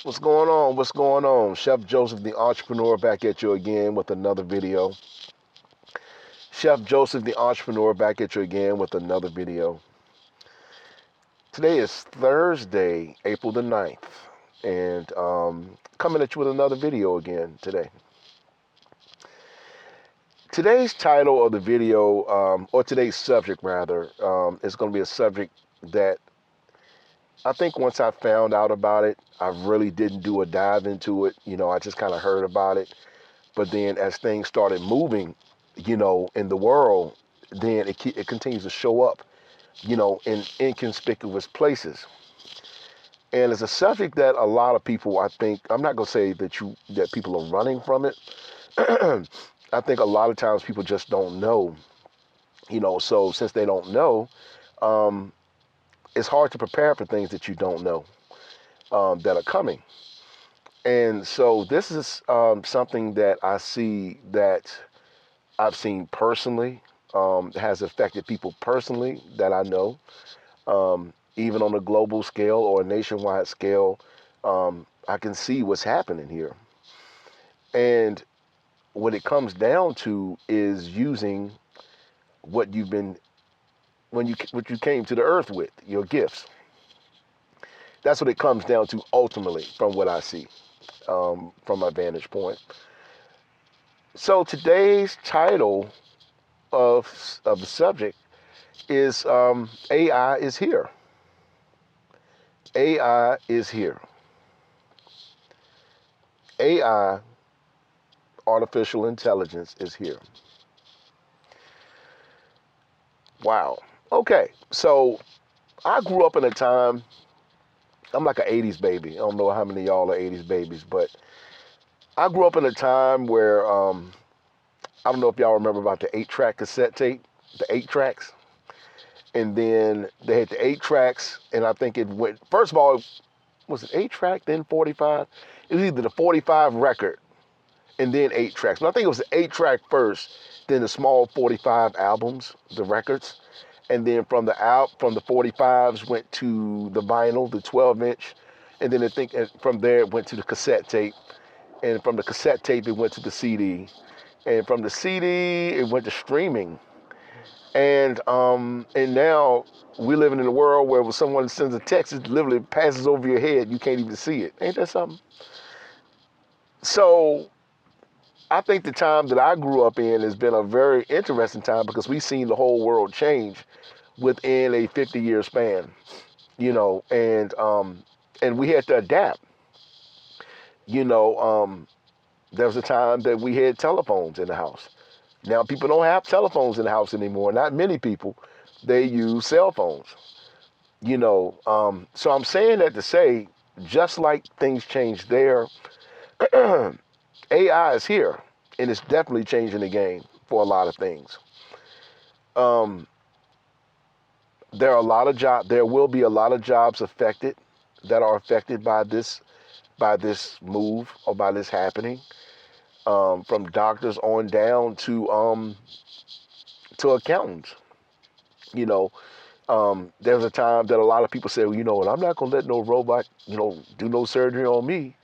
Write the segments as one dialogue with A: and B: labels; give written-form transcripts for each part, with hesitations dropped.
A: What's going on? What's going on? Chef Joseph, the entrepreneur, back at you again with another video. Chef Joseph, the entrepreneur, back at you again with another video. Today is Thursday, April the 9th, and coming at you with another video again today. Today's title of the video, or today's subject rather, is going to be a subject that I think once I found out about it, I really didn't do a dive into it. I just kind of heard about it. But then as things started moving, in the world, then it continues to show up, in inconspicuous places. And it's a subject that a lot of people, I think, I'm not going to say that people are running from it. I think a lot of times people just don't know, so since they don't know, um, it's hard to prepare for things that you don't know that are coming. And so this is something that I see that I've seen personally, has affected people personally that I know, even on a global scale or a nationwide scale. I can see what's happening here. And what it comes down to is using what you've been, what you came to the earth with, your gifts. That's what it comes down to ultimately, from what I see, from my vantage point. So today's title of the subject is AI is here. AI is here. AI, artificial intelligence, is here. Wow. Okay, so I grew up in a time, I'm like an 80s baby. I don't know how many of y'all are 80s babies, but I grew up in a time where, I don't know if y'all remember about the 8-track cassette tape, the 8 tracks. And then they had the 8 tracks, and I think it went, first of all, was it 8-track, then 45? It was either the 45 record and then 8 tracks. But I think it was the 8-track first, then the small 45 albums, the records. And then from the 45s went to the vinyl, the 12-inch. And then I think from there it went to the cassette tape. And from the cassette tape it went to the CD. And from the CD it went to streaming. And now we're living in a world where when someone sends a text, it literally passes over your head. You can't even see it. Ain't that something? So I think the time that I grew up in has been a very interesting time because we've seen the whole world change within a 50-year span, and we had to adapt. There was a time that we had telephones in the house. Now people don't have telephones in the house anymore. Not many people. They use cell phones. So I'm saying that to say, just like things changed there, AI is here, and it's definitely changing the game for a lot of things. Um, there are a lot of jobs. There will be a lot of jobs affected that are affected by this move or by this happening. From doctors on down to accountants. You know, there's a time that a lot of people say, well, what, I'm not gonna let no robot, do no surgery on me.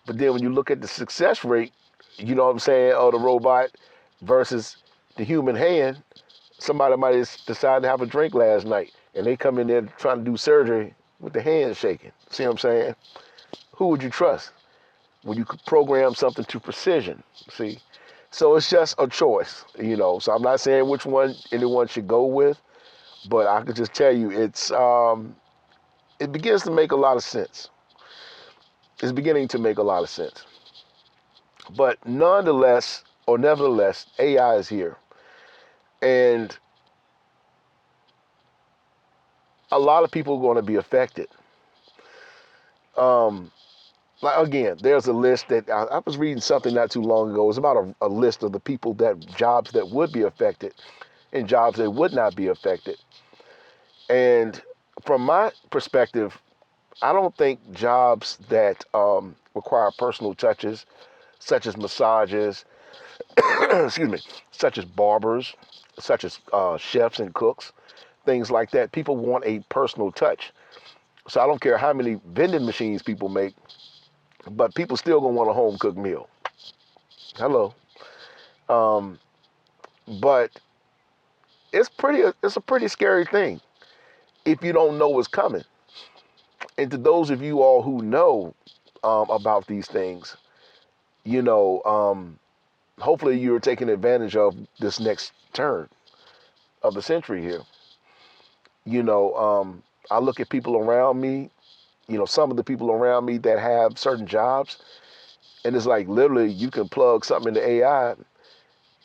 A: But then when you look at the success rate, you know what I'm saying, of the robot versus the human hand, somebody might have decided to have a drink last night and they come in there trying to do surgery with the hand shaking. See what I'm saying? Who would you trust when you could program something to precision? See? So it's just a choice. So I'm not saying which one anyone should go with, but I could just tell you it begins to make a lot of sense. It's beginning to make a lot of sense. But nevertheless, AI is here. And a lot of people are going to be affected. Like again, there's a list that I was reading something not too long ago. It was about a list of the people jobs that would be affected and jobs that would not be affected. And from my perspective, I don't think jobs that require personal touches, such as massages, excuse me, such as barbers, such as chefs and cooks, things like that. People want a personal touch. So I don't care how many vending machines people make. but people still gonna want a home cooked meal. Hello. Um, but it's a pretty scary thing if you don't know what's coming. And to those of you all who know about these things, you know, hopefully you're taking advantage of this next turn of the century here. You know, I look at people around me, you know, some of the people around me that have certain jobs, and it's like literally you can plug something into AI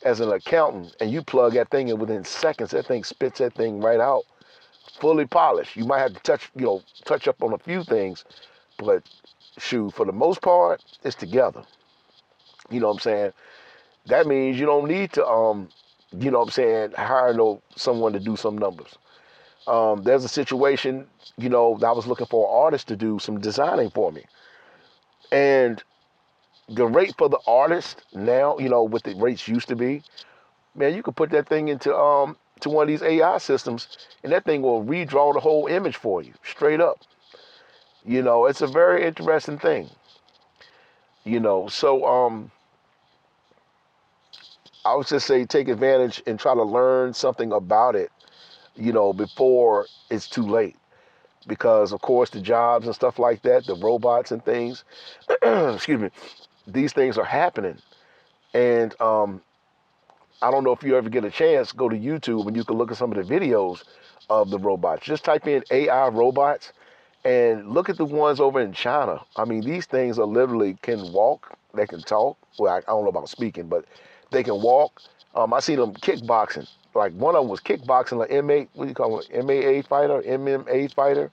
A: as an accountant, and you plug that thing in within seconds. That thing spits that thing right out, fully polished. You might have to touch up on a few things, but shoot, for the most part, it's together. You know what I'm saying? That means you don't need to, you know what I'm saying, hire someone to do some numbers. There's a situation, you know, that I was looking for an artist to do some designing for me. And the rate for the artist now, you know, what the rates used to be, man, you could put that thing into to one of these AI systems, and that thing will redraw the whole image for you, straight up. You know, it's a very interesting thing. You know, so I would just say take advantage and try to learn something about it, you know, before it's too late. Because of course the jobs and stuff like that, the robots and things, excuse me, these things are happening. And I don't know if you ever get a chance, go to YouTube and you can look at some of the videos of the robots. Just type in AI robots and look at the ones over in China. I mean, these things are literally can walk, they can talk. Well, I don't know about speaking, but they can walk. I seen them kickboxing. Like one of them was kickboxing, like what do you call it, MAA fighter, MMA fighter.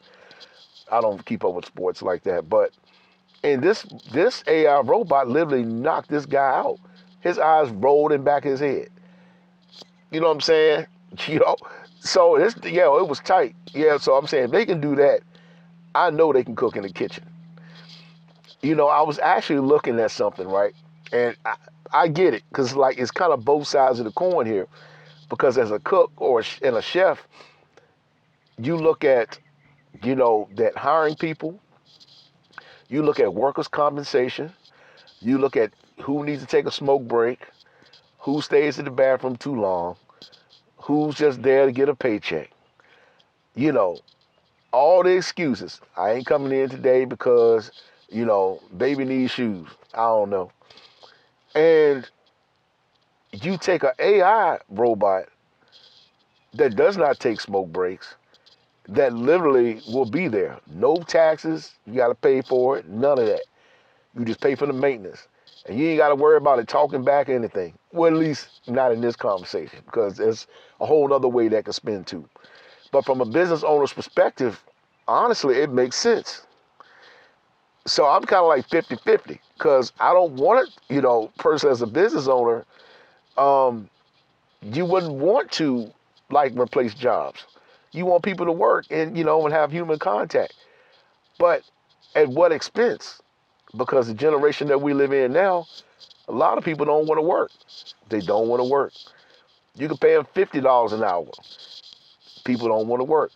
A: I don't keep up with sports like that, but and this AI robot literally knocked this guy out. His eyes rolled in back of his head. You know what I'm saying? You know, so it was tight. Yeah, so I'm saying if they can do that, I know they can cook in the kitchen. You know, I was actually looking at something, right? And I get it, because like it's kind of both sides of the coin here. Because as a cook and a chef, you look at, you know, that hiring people, you look at workers' compensation, you look at who needs to take a smoke break, who stays in the bathroom too long, who's just there to get a paycheck. You know, all the excuses. I ain't coming in today because, you know, baby needs shoes. I don't know. And you take an AI robot that does not take smoke breaks, that literally will be there. No taxes, you got to pay for it, none of that. You just pay for the maintenance. And you ain't got to worry about it talking back or anything. Well, at least not in this conversation, because there's a whole other way that could spin too. But from a business owner's perspective, honestly, it makes sense. So I'm kind of like 50-50, because I don't want it, you know, personally as a business owner, you wouldn't want to like replace jobs. You want people to work and, you know, and have human contact. But at what expense? Because the generation that we live in now, a lot of people don't want to work. They don't want to work. You can pay them $50 an hour. People don't want to work.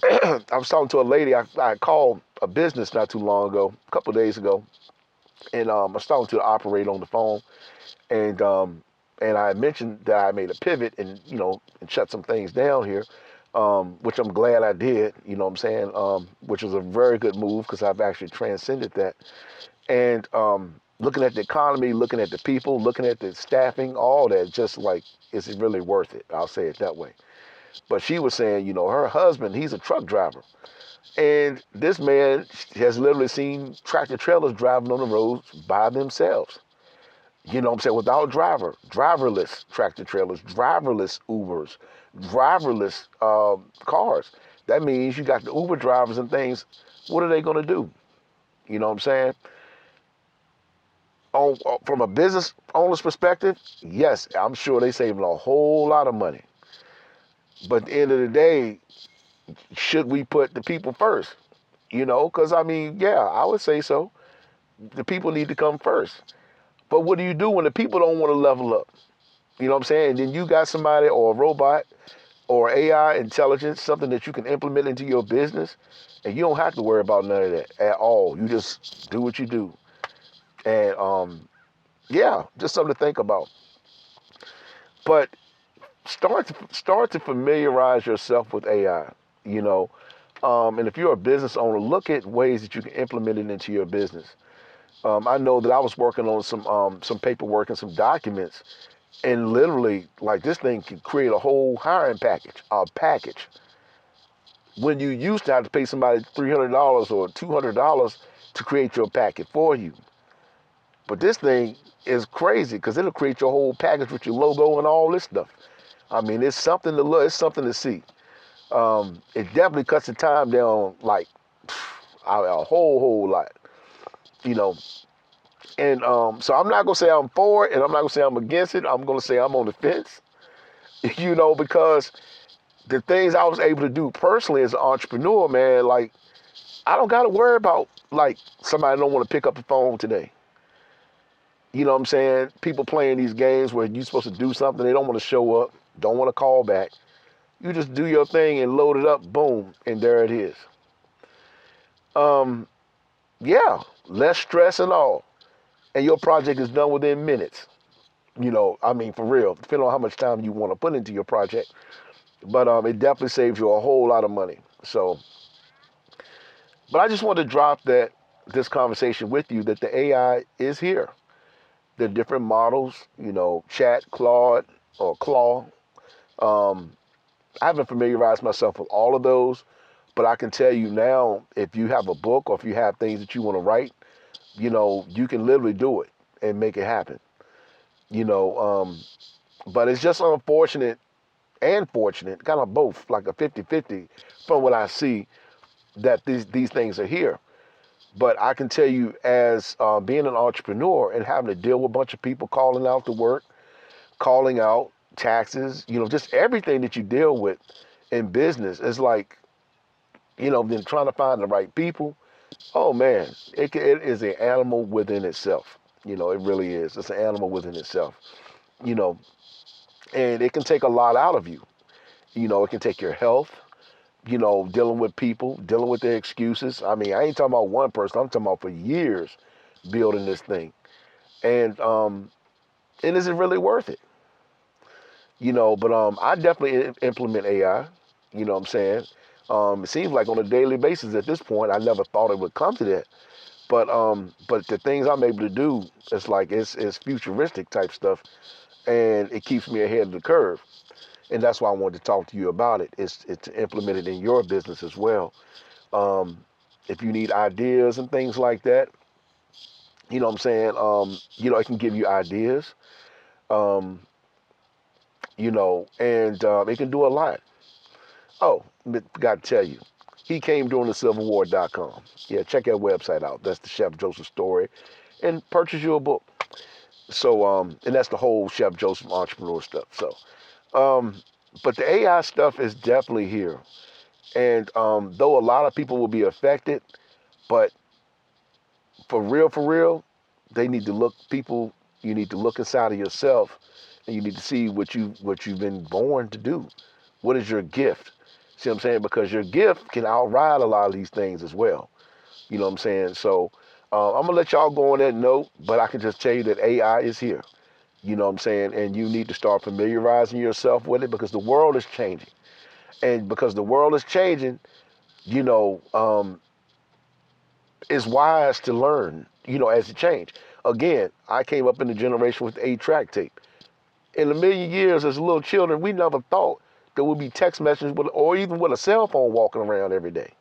A: I was talking to a lady. I called a business not too long ago, a couple of days ago, and I was talking to the operator on the phone, and I mentioned that I made a pivot and, you know, and shut some things down here, which I'm glad I did. You know what I'm saying? Which was a very good move, because I've actually transcended that. And looking at the economy, looking at the people, looking at the staffing, all that, just like, is it really worth it? I'll say it that way. But she was saying, you know, her husband, he's a truck driver. And this man has literally seen tractor trailers driving on the roads by themselves. You know what I'm saying? Without driverless tractor trailers, driverless Ubers, driverless cars. That means you got the Uber drivers and things. What are they going to do? You know what I'm saying? From a business owner's perspective, yes, I'm sure they're saving a whole lot of money. But at the end of the day, should we put the people first? You know, because I mean, yeah, I would say so. The people need to come first. But what do you do when the people don't want to level up? You know what I'm saying? And then you got somebody or a robot or AI intelligence, something that you can implement into your business, and you don't have to worry about none of that at all. You just do what you do. And yeah, just something to think about. But start to familiarize yourself with AI. You know, and if you're a business owner, look at ways that you can implement it into your business. I know that I was working on some paperwork and some documents, and literally, like this thing can create a whole hiring package, a package. When you used to have to pay somebody $300 or $200 to create your packet for you, but this thing is crazy because it'll create your whole package with your logo and all this stuff. I mean, it's something to look, it's something to see. It definitely cuts the time down like a whole lot, you know. And so I'm not gonna say I'm for it, and I'm not gonna say I'm against it. I'm gonna say I'm on the fence, because the things I was able to do personally as an entrepreneur, man, like I don't gotta worry about like somebody don't want to pick up the phone today. You know what I'm saying? People playing these games where you're supposed to do something, they don't want to show up, don't want to call back. You just do your thing and load it up, boom, and there it is. Um, yeah, less stress and all. And your project is done within minutes. I mean, for real, depending on how much time you want to put into your project. But it definitely saves you a whole lot of money. So, but I just want to drop this conversation with you that the AI is here. The different models, Chat, Claude, or Claw. Um, I haven't familiarized myself with all of those, but I can tell you now, if you have a book or if you have things that you want to write, you can literally do it and make it happen. You know, but it's just unfortunate and fortunate, kind of both, like a 50-50 from what I see, that these things are here. But I can tell you, as being an entrepreneur and having to deal with a bunch of people calling out to work, calling out taxes, just everything that you deal with in business is like, then trying to find the right people. Oh man, it is an animal within itself. It really is. It's an animal within itself. You know, and it can take a lot out of you. It can take your health. Dealing with people, dealing with their excuses. I mean, I ain't talking about one person. I'm talking about for years building this thing, and is it really worth it? But I definitely implement AI. You know what I'm saying? It seems like on a daily basis at this point. I never thought it would come to that. But the things I'm able to do, it's like it's futuristic type stuff, and it keeps me ahead of the curve. And that's why I wanted to talk to you about it. It's to implement it in your business as well. Um, if you need ideas and things like that, you know what I'm saying? It can give you ideas. Um, and it can do a lot. Oh, forgot to tell you, he came during the Civil War.com. Yeah, check that website out. That's the Chef Joseph story, and purchase your book. So, and that's the whole Chef Joseph entrepreneur stuff. So, but the AI stuff is definitely here. And though a lot of people will be affected, but for real, they need to you need to look inside of yourself, and you need to see what you've been born to do. What is your gift? See what I'm saying? Because your gift can outride a lot of these things as well. You know what I'm saying? So I'm gonna let y'all go on that note, but I can just tell you that AI is here. You know what I'm saying? And you need to start familiarizing yourself with it because the world is changing. And because the world is changing, you know, it's wise to learn, as it change. Again, I came up in the generation with the 8-track tape. In a million years, as little children, we never thought there would be text messages or even with a cell phone walking around every day.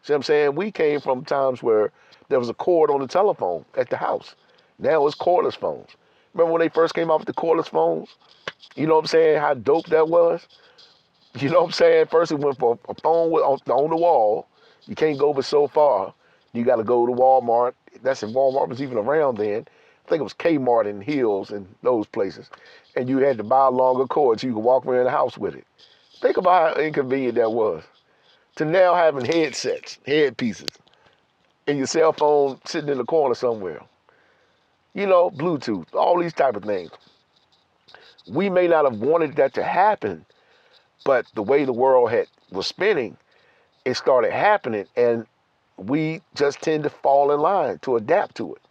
A: See what I'm saying? We came from times where there was a cord on the telephone at the house. Now it's cordless phones. Remember when they first came out with the cordless phones? You know what I'm saying? How dope that was? You know what I'm saying? First it went for a phone on the wall. You can't go but so far. You got to go to Walmart. That's if Walmart was even around then. I think it was Kmart and Hills and those places. And you had to buy a longer cord so you could walk around the house with it. Think about how inconvenient that was. To now having headsets, headpieces, and your cell phone sitting in the corner somewhere. Bluetooth, all these type of things. We may not have wanted that to happen, but the way the world was spinning, it started happening, and we just tend to fall in line to adapt to it.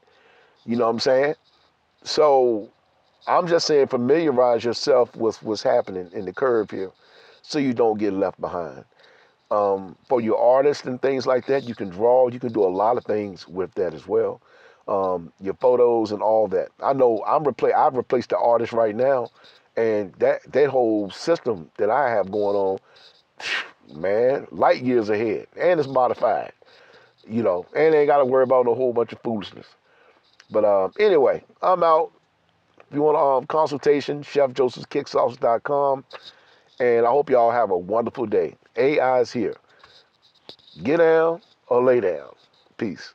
A: You know what I'm saying? So I'm just saying familiarize yourself with what's happening in the curve here so you don't get left behind. For your artists and things like that, you can draw, you can do a lot of things with that as well. Your photos and all that. I know I've replaced the artist right now, and that whole system that I have going on, man, light years ahead, and it's modified, and ain't got to worry about a whole bunch of foolishness. But anyway, I'm out. If you want a consultation, chefjosephskicksauce.com, and I hope y'all have a wonderful day. AI is here. Get down or lay down. Peace.